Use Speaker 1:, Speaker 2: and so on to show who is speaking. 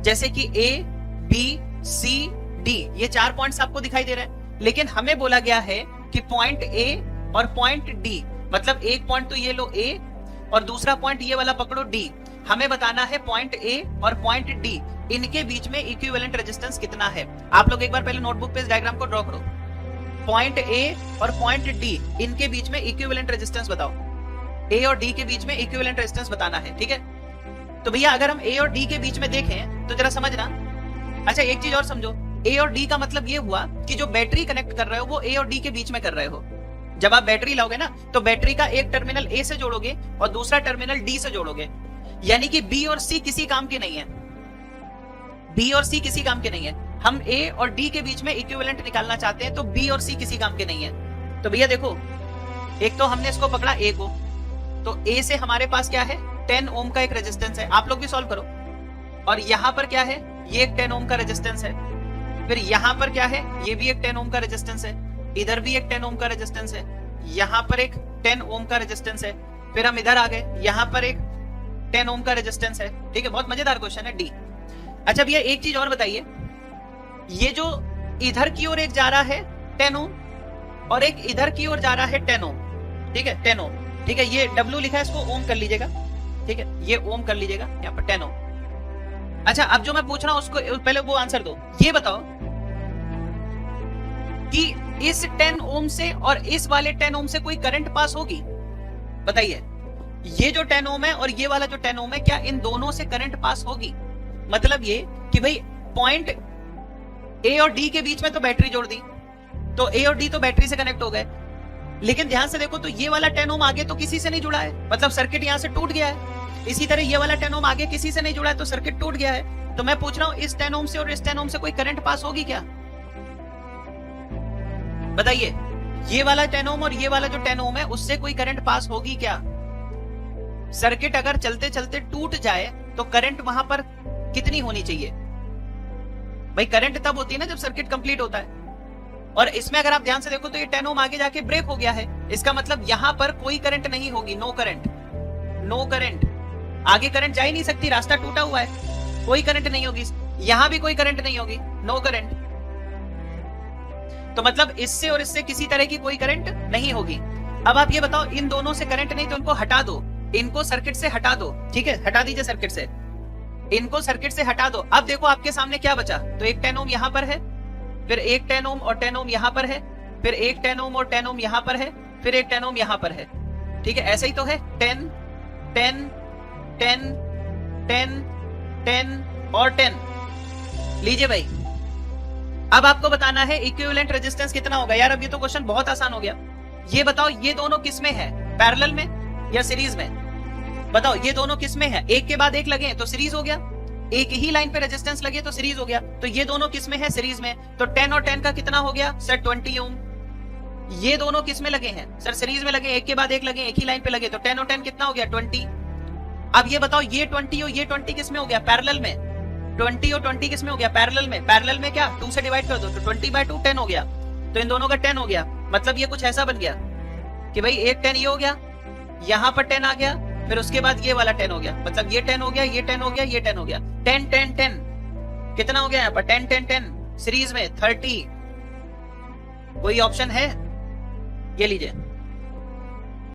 Speaker 1: जैसे कि ए, बी, सी, डी, ये 4 पॉइंट्स आपको दिखाई दे रहे हैं, लेकिन हमें बोला गया है कि पॉइंट ए और पॉइंट डी, मतलब एक पॉइंट तो ये लो ए और दूसरा पॉइंट ये वाला पकड़ो डी, हमें बताना है पॉइंट ए और पॉइंट डी, इनके बीच में इक्विवेलेंट रेजिस्टेंस कितना है। आप लोग एक बार पहले नोटबुक पे इस डायग्राम को ड्रॉ करो। पॉइंट ए और पॉइंट डी, इनके बीच में इक्विवेलेंट रेजिस्टेंस बताओ। ए और डी के बीच में इक्विवेलेंट रेजिस्टेंस बताना है, ठीक है। तो भैया अगर हम ए और डी के बीच में देखें तो जरा समझना। अच्छा एक चीज और समझो, ए और डी का मतलब ये हुआ कि जो बैटरी कनेक्ट कर रहे हो वो ए और डी के बीच में कर रहे हो। जब आप बैटरी लाओगे ना तो बैटरी का एक टर्मिनल ए से जोड़ोगे और दूसरा टर्मिनल डी से जोड़ोगे, यानी कि बी और सी किसी काम के नहीं है। बी और सी किसी काम के नहीं है। हम ए और डी के बीच में इक्विवेलेंट निकालना चाहते हैं तो बी और सी किसी काम के नहीं है। तो भैया देखो, एक तो हमने इसको पकड़ा ए को, तो ए से हमारे पास क्या है 10 ओम का एक रेजिस्टेंस है। आप लोग भी सॉल्व करो। और यहां पर क्या है, ये एक 10 ओम का रेजिस्टेंस है। फिर यहां पर क्या है, ये भी एक 10 ओम का रेजिस्टेंस है। इधर भी एक 10 ओम का रेजिस्टेंस है। यहां पर एक 10 ओम का रेजिस्टेंस है। फिर हम इधर आ गए, यहां पर एक 10 ओम का रेजिस्टेंस है। ठीक है, बहुत मजेदार क्वेश्चन है डी। अच्छा भैया एक चीज और बताइए, ये जो इधर की ओर एक जा रहा है 10 ओम और एक इधर की ओर जा रहा है 10 ओम, ठीक है 10 ओम, ठीक है, ये W लिखा है, इसको ओम कर लीजिएगा, ठीक है, ये ओम कर लीजिएगा यहाँ पर 10 ओम। अच्छा अब जो मैं पूछ रहा हूं उसको पहले वो आंसर दो। ये बताओ कि इस 10 ओम से और इस वाले 10 ओम से कोई करंट पास होगी? बताइए, ये जो 10 ओम है और ये वाला जो 10 ओम है, क्या इन दोनों से करंट पास होगी? मतलब ये कि भाई पॉइंट ए और डी के बीच में तो बैटरी जोड़ दी, तो ए और डी तो बैटरी से कनेक्ट हो गए, लेकिन ध्यान से देखो तो ये वाला 10 ओम आगे तो किसी से नहीं जुड़ा है, मतलब सर्किट यहां से टूट गया है। इसी तरह ये वाला 10 ओम आगे किसी से नहीं जुड़ा है तो सर्किट टूट गया है। तो मैं पूछ रहा हूं इस 10 ओम से और इस 10 ओम से कोई करंट पास होगी क्या? बताइए, ये वाला 10 ओम और ये वाला जो 10 ओम है उससे कोई करंट पास होगी क्या? सर्किट अगर चलते चलते टूट जाए तो करंट वहां पर कितनी होनी चाहिए? भाई करंट तब होती है ना जब सर्किट कंप्लीट होता है। और इसमें अगर आप ध्यान से देखो तो ये 10 ओम आगे जाके ब्रेक हो गया है, इसका मतलब यहां पर कोई करंट नहीं होगी, नो करंट, नो करंट, आगे करंट जा ही नहीं सकती, रास्ता टूटा हुआ है, कोई करंट नहीं होगी, यहां भी कोई करंट नहीं होगी, नो करंट। तो मतलब इससे और इससे किसी तरह की कोई करंट नहीं होगी। अब आप ये बताओ, इन दोनों से करंट नहीं तो इनको हटा दो, इनको सर्किट से हटा दो, ठीक है, हटा दीजिए सर्किट से, इनको सर्किट से हटा दो। अब देखो आपके सामने क्या बचा, तो एक 10 ओम यहां पर है, फिर एक 10 ओम और 10 ओम यहां पर है, फिर एक 10 ओम और 10 ओम यहां पर है, फिर एक 10 ओम यहां पर है, ठीक है, ऐसे ही तो है 10 10 10 10 10 और 10। लीजिए भाई, अब आपको बताना है इक्विवेलेंट रेजिस्टेंस कितना होगा। यार अब ये तो क्वेश्चन बहुत आसान हो गया। ये बताओ ये दोनों किस में है, पैरेलल में या सीरीज में? बताओ ये दोनों किस में है, एक के बाद एक लगे तो सीरीज हो गया, एक ही लाइन पे रेजिस्टेंस लगे तो सीरीज हो गया। तो ये दोनों किस में है, सीरीज में, तो 10 और 10 का कितना हो गया सर 20 ओम। ये दोनों किस में लगे हैं सर, सीरीज में लगे, एक के बाद एक लगे, एक ही लाइन पे लगे, तो 10 और 10 कितना हो गया 20। अब ये बताओ ये 20 और ये 20 किस में हो गया, पैरेलल में, 20 और 20 किस में हो गया, पैरेलल में। पैरेलल में क्या 2 से डिवाइड कर दो तो 20/2 10 हो गया, तो इन दोनों का 10 हो गया। मतलब ये कुछ ऐसा बन गया कि भाई एक 10 ये हो गया, यहां पर 10 आ गया, फिर उसके बाद ये वाला 10 हो गया, मतलब ये 10 हो गया, ये 10 हो गया, ये 10 हो गया, 10 10 10 कितना हो गया यहाँ पर 10 10 10 सीरीज में 30। कोई ऑप्शन है? ये लीजिए